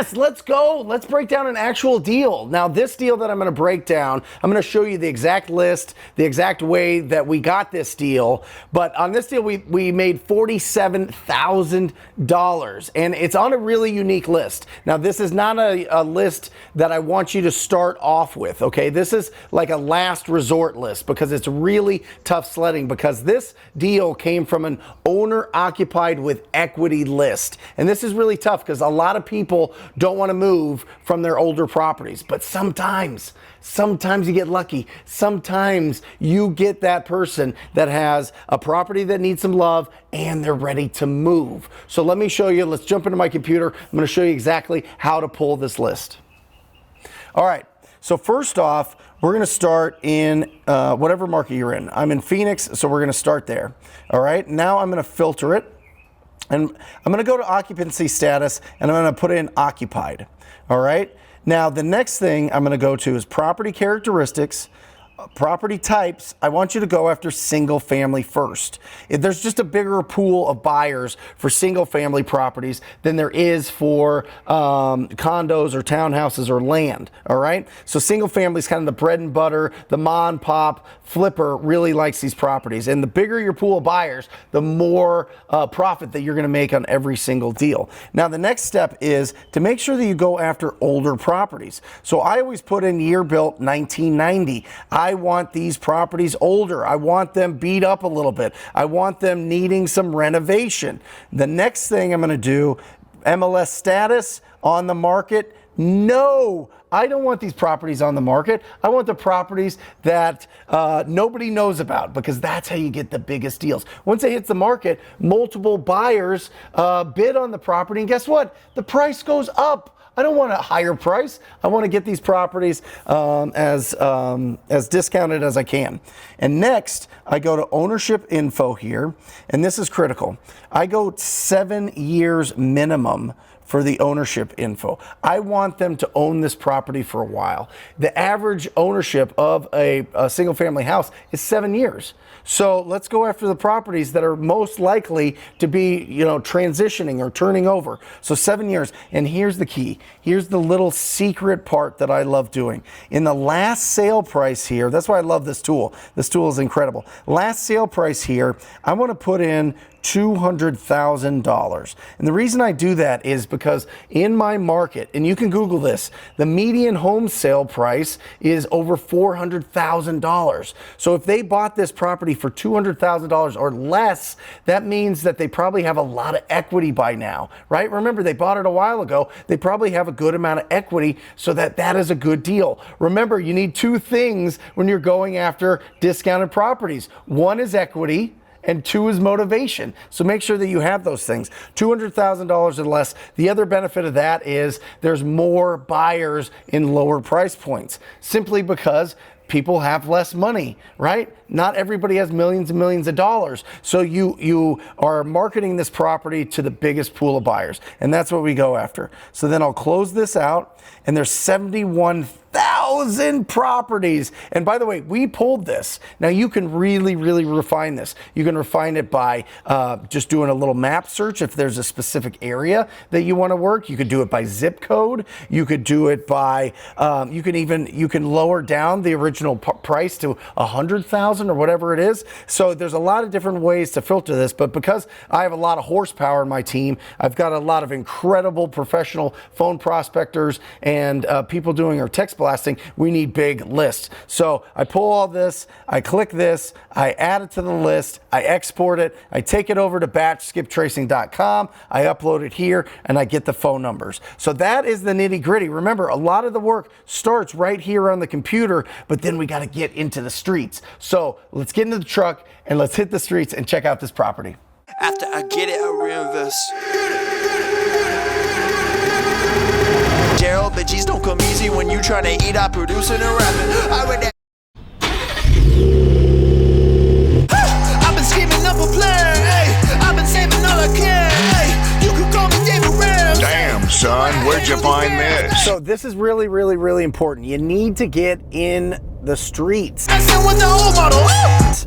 Yes, let's go. Let's break down an actual deal. Now, this deal that I'm going to break down, I'm going to show you the exact list, the exact way that we got this deal. But on this deal, we made $47,000, and it's on a really unique list. Now, this is not a list that I want you to start off with, okay? This is like a last resort list because it's really tough sledding, because this deal came from an owner-occupied with equity list. And this is really tough because a lot of people don't want to move from their older properties. But sometimes you get lucky. Sometimes you get that person that has a property that needs some love and they're ready to move. So let me show you. Let's jump into my computer. I'm going to show you exactly how to pull this list. All right. So first off, we're going to start in whatever market you're in. I'm in Phoenix, so we're going to start there. All right. Now I'm going to filter it. And I'm going to go to occupancy status, and I'm going to put in occupied. All right. Now, the next thing I'm going to go to is property characteristics, property types. I want you to go after single family first. There's just a bigger pool of buyers for single family properties than there is for condos or townhouses or land. All right. So single family is kind of the bread and butter. The mom and pop flipper really likes these properties. And the bigger your pool of buyers, the more profit that you're going to make on every single deal. Now, the next step is to make sure that you go after older properties. So I always put in year built 1990. I want these properties older. I want them beat up a little bit. I want them needing some renovation. The next thing I'm going to do, MLS status on the market. No, I don't want these properties on the market. I want the properties that nobody knows about, because that's how you get the biggest deals. Once it hits the market, multiple buyers bid on the property, and guess what? The price goes up. I don't want a higher price. I want to get these properties as discounted as I can. And next, I go to ownership info here, and this is critical. I go 7 years minimum for the ownership info. I want them to own this property for a while. The average ownership of a single family house is 7 years. So let's go after the properties that are most likely to be, transitioning or turning over. So 7 years. And here's the key. Here's the little secret part that I love doing. In the last sale price here, that's why I love this tool. This tool is incredible. Last sale price here, I want to put in $200,000. And the reason I do that is because in my market, and you can Google this, the median home sale price is over $400,000. So if they bought this property for $200,000 or less, that means that they probably have a lot of equity by now, right? Remember, they bought it a while ago. They probably have a good amount of equity, so that is a good deal. Remember, you need two things when you're going after discounted properties. One is equity, and two is motivation. So make sure that you have those things. $200,000 or less. The other benefit of that is there's more buyers in lower price points, simply because people have less money, right? Not everybody has millions and millions of dollars. So you are marketing this property to the biggest pool of buyers. And that's what we go after. So then I'll close this out, and there's 71,000 properties. And by the way, we pulled this. Now you can really, really refine this. You can refine it by just doing a little map search. If there's a specific area that you want to work, you could do it by zip code. You could do it by, you can lower down the original price to 100,000 or whatever it is. So there's a lot of different ways to filter this, but because I have a lot of horsepower in my team, I've got a lot of incredible professional phone prospectors and people doing our text blasting. We need big lists. So I pull all this, I click this, I add it to the list, I export it, I take it over to batchskiptracing.com, I upload it here, and I get the phone numbers. So that is the nitty gritty. Remember, a lot of the work starts right here on the computer, but then we got to get into the streets. So let's get into the truck and let's hit the streets and check out this property. After I get it, I reinvest. Gerald, bitches don't come easy when you tryna eat. I producing and rapping. I read that. I've been scheming up a plan. Hey, I've been saving all I can. Hey, you can call me David Rams. Damn, son, where'd you find behind this. So this is really, really, really important. You need to get in the streets, With the old model.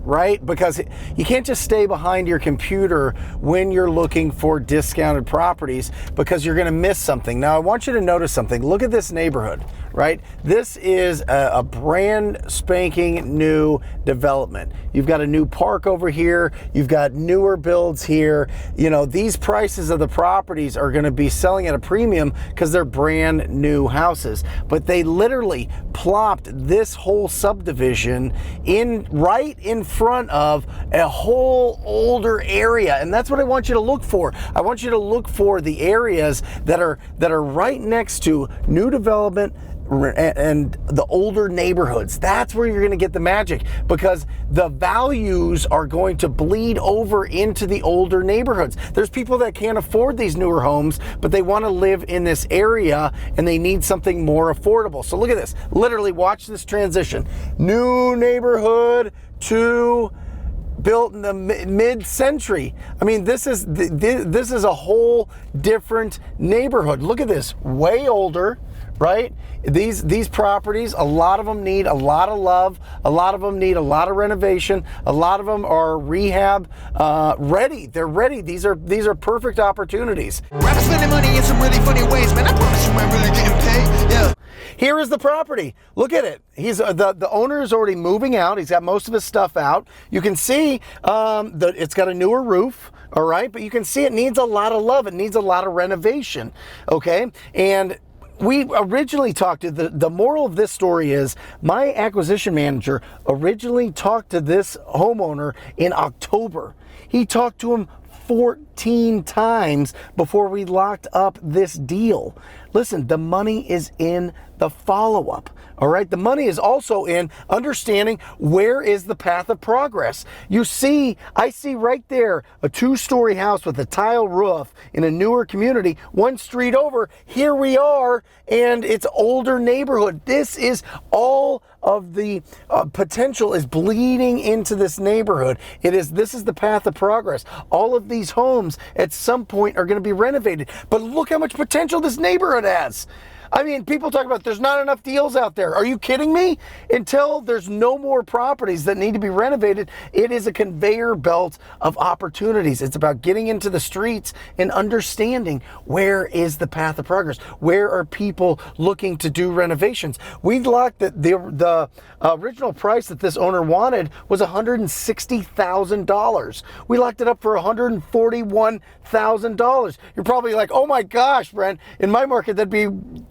right? Because you can't just stay behind your computer when you're looking for discounted properties, because you're going to miss something. Now, I want you to notice something. Look at this neighborhood, right? This is a brand spanking new development. You've got a new park over here. You've got newer builds here. You know, these prices of the properties are going to be selling at a premium because they're brand new houses. But they literally plopped this whole subdivision right in front of a whole older area, and that's what I want you to look for. I want you to look for the areas that are right next to new development and the older neighborhoods. That's where you're going to get the magic, because the values are going to bleed over into the older neighborhoods. There's people that can't afford these newer homes, but they want to live in this area and they need something more affordable. So look at this. Literally watch this transition. New neighborhood to built in the mid-century. I mean, this is a whole different neighborhood. Look at this. Way older, right? These properties, a lot of them need a lot of love. A lot of them need a lot of renovation. A lot of them are rehab ready. They're ready. These are perfect opportunities. Rappers spending money in some really funny ways, man. I promise you ain't really getting paid. Yeah. Here is the property. Look at it. He's the owner is already moving out. He's got most of his stuff out. You can see that it's got a newer roof. All right, but you can see it needs a lot of love. It needs a lot of renovation. Okay, and we originally talked to the moral of this story is my acquisition manager originally talked to this homeowner in October. He talked to him 14 times before we locked up this deal. Listen, the money is in the follow-up. All right, the money is also in understanding where is the path of progress. I see right there a 2-story house with a tile roof in a newer community, one street over. Here we are, and it's older neighborhood. This is all of the potential is bleeding into this neighborhood. This is the path of progress. All of these homes at some point are going to be renovated, but look how much potential this neighborhood has. I mean, people talk about there's not enough deals out there. Are you kidding me? Until there's no more properties that need to be renovated, it is a conveyor belt of opportunities. It's about getting into the streets and understanding where is the path of progress. Where are people looking to do renovations? We locked the original price that this owner wanted was $160,000. We locked it up for $141,000. You're probably like, oh my gosh, Brent, in my market that'd be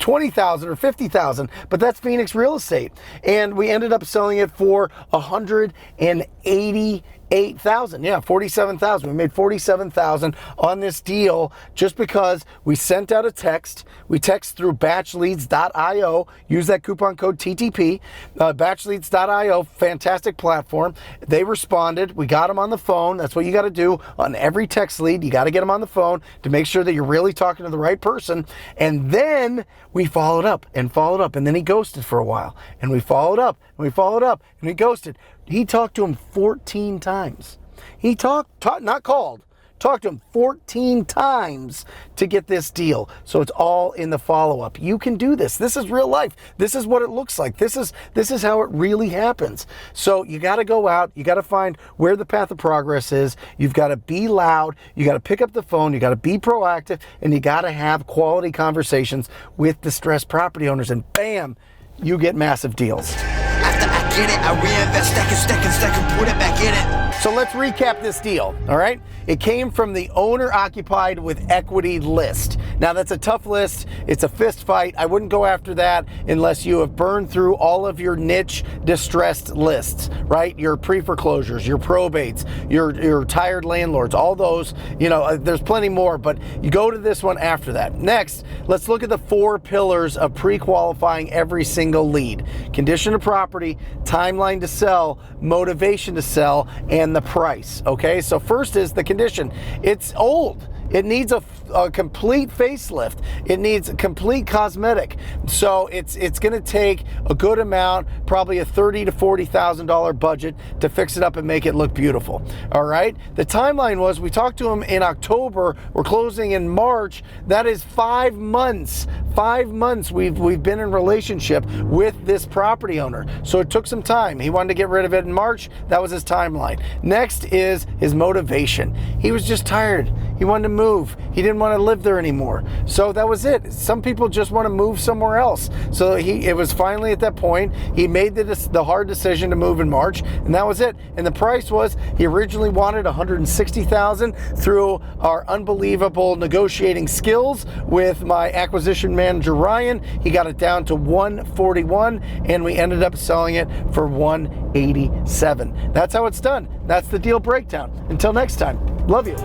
$20,000 or $50,000, but that's Phoenix real estate. And we ended up selling it for $188,000. Yeah, $47,000. We made $47,000 on this deal just because we sent out a text. We text through batchleads.io. Use that coupon code TTP. Batchleads.io, fantastic platform. They responded. We got them on the phone. That's what you got to do on every text lead. You got to get them on the phone to make sure that you're really talking to the right person. And then we followed up, and then he ghosted for a while. And we followed up, and he ghosted. He talked to him 14 times. He talked to him 14 times to get this deal. So it's all in the follow-up. You can do this. This is real life. This is what it looks like. This is how it really happens. So you got to go out. You got to find where the path of progress is. You've got to be loud. You got to pick up the phone. You got to be proactive, and you got to have quality conversations with distressed property owners. And bam, you get massive deals. After I get it, I reinvest, stack and put it back in it. So let's recap this deal, all right? It came from the owner-occupied with equity list. Now, that's a tough list. It's a fist fight. I wouldn't go after that unless you have burned through all of your niche distressed lists, right? Your pre-foreclosures, your probates, your tired landlords, all those, there's plenty more, but you go to this one after that. Next, let's look at the 4 pillars of pre-qualifying every single lead. Condition of property, timeline to sell, motivation to sell, and the price, okay? So first is the condition. It's old. It needs a complete facelift. It needs a complete cosmetic. So it's going to take a good amount, probably a $30,000 to $40,000 budget to fix it up and make it look beautiful. All right. The timeline was we talked to him in October. We're closing in March. That is 5 months. 5 months we've been in relationship with this property owner. So it took some time. He wanted to get rid of it in March. That was his timeline. Next is his motivation. He was just tired. He wanted to move. He didn't want to live there anymore. So that was it. Some people just want to move somewhere else. So it was finally at that point, he made the hard decision to move in March, and that was it. And the price was, he originally wanted $160,000. Through our unbelievable negotiating skills with my acquisition manager, Ryan, he got it down to $141, and we ended up selling it for $187. That's how it's done. That's the deal breakdown. Until next time, love you.